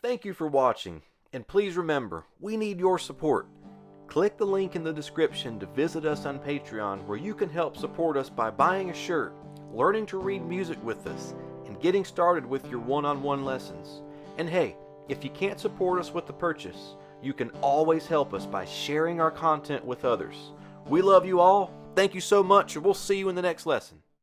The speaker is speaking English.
Thank you for watching, and please remember, we need your support. Click the link in the description to visit us on Patreon, where you can help support us by buying a shirt, learning to read music with us, and getting started with your one-on-one lessons. And hey, if you can't support us with the purchase, you can always help us by sharing our content with others. We love you all. Thank you so much, and we'll see you in the next lesson.